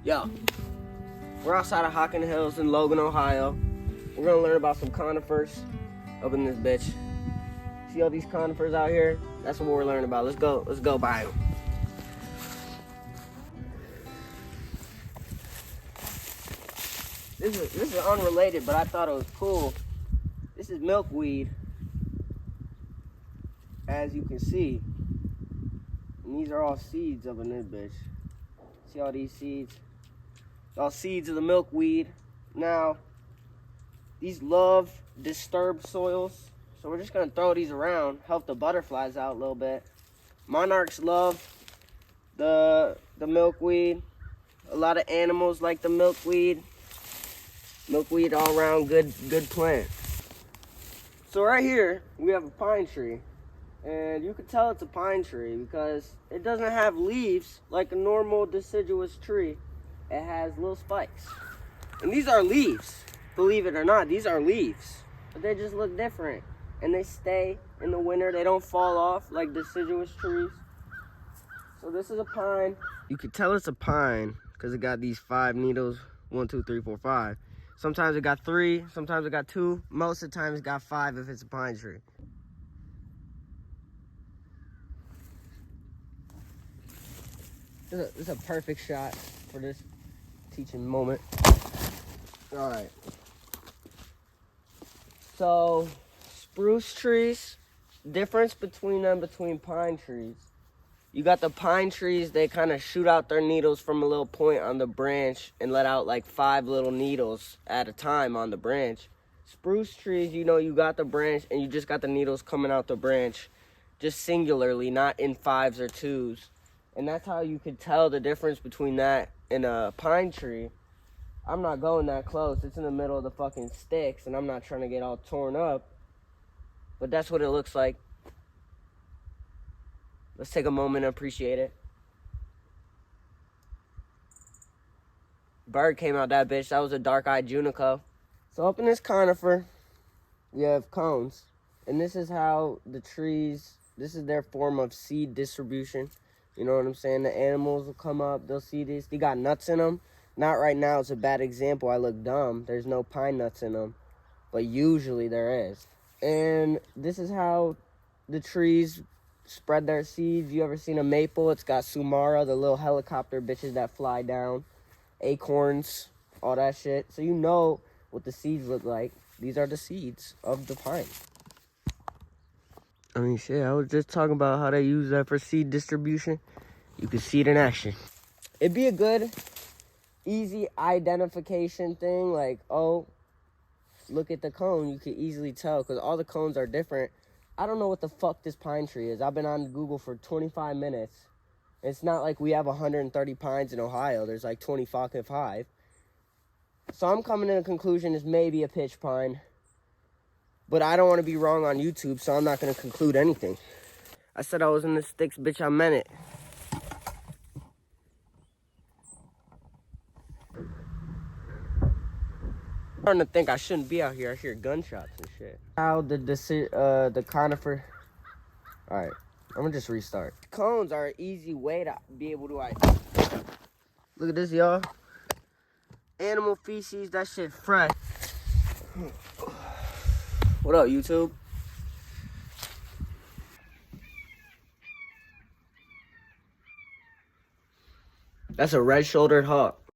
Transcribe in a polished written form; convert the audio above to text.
Yo, we're outside of Hockin Hills in Logan, Ohio. We're gonna learn about some conifers up in this bitch. See all these conifers out here? That's what we're learning about. Let's go by them. This is unrelated, but I thought it was cool. This is milkweed, as you can see. And these are all seeds up in this bitch. See all these seeds? All seeds of the milkweed. Now, these love disturbed soils, so we're just gonna throw these around, help the butterflies out a little bit. Monarchs love the milkweed. A lot of animals like the milkweed. Milkweed all around good plant. So right here we have a pine tree, and you can tell it's a pine tree because it doesn't have leaves like a normal deciduous tree. It has little spikes, and these are leaves. Believe it or not, these are leaves, but they just look different, and they stay in the winter. They don't fall off like deciduous trees. So this is a pine. You can tell it's a pine because it got these 5 needles. 1, 2, 3, 4, 5. Sometimes it got 3, sometimes it got 2. Most of the time it's got 5 if it's a pine tree. This is a perfect shot for this teaching moment. All right. So, spruce trees, difference between them between pine trees. You got the pine trees, they kind of shoot out their needles from a little point on the branch and let out like 5 little needles at a time on the branch. Spruce trees, you know, you got the branch and you just got the needles coming out the branch just singularly, not in 5s or 2s. And that's how you could tell the difference between that and a pine tree. I'm not going that close. It's in the middle of the fucking sticks and I'm not trying to get all torn up. But that's what it looks like. Let's take a moment and appreciate it. Bird came out that bitch. That was a dark-eyed junico. So up in this conifer, we have cones. And this is how the trees, this is their form of seed distribution. You know what I'm saying? The animals will come up, they'll see this. They got nuts in them. Not right now, it's a bad example. I look dumb. There's no pine nuts in them. But usually there is. And this is how the trees spread their seeds. You ever seen a maple? It's got sumara, the little helicopter bitches that fly down. Acorns, all that shit. So you know what the seeds look like. These are the seeds of the pine. I mean, shit, I was just talking about how they use that for seed distribution. You can see it in action. It'd be a good, easy identification thing. Like, oh, look at the cone. You can easily tell because all the cones are different. I don't know what the fuck this pine tree is. I've been on Google for 25 minutes. It's not like we have 130 pines in Ohio. There's like 20 fucking 5. So I'm coming to the conclusion it's maybe a pitch pine. But I don't want to be wrong on YouTube, so I'm not going to conclude anything. I said I was in the sticks, bitch. I meant it. I'm starting to think I shouldn't be out here. I hear gunshots and shit. How the conifer... All right, I'm gonna just restart. Cones are an easy way to be able to identify. Look at this, y'all. Animal feces, that shit fresh. What up, YouTube? That's a red-shouldered hawk.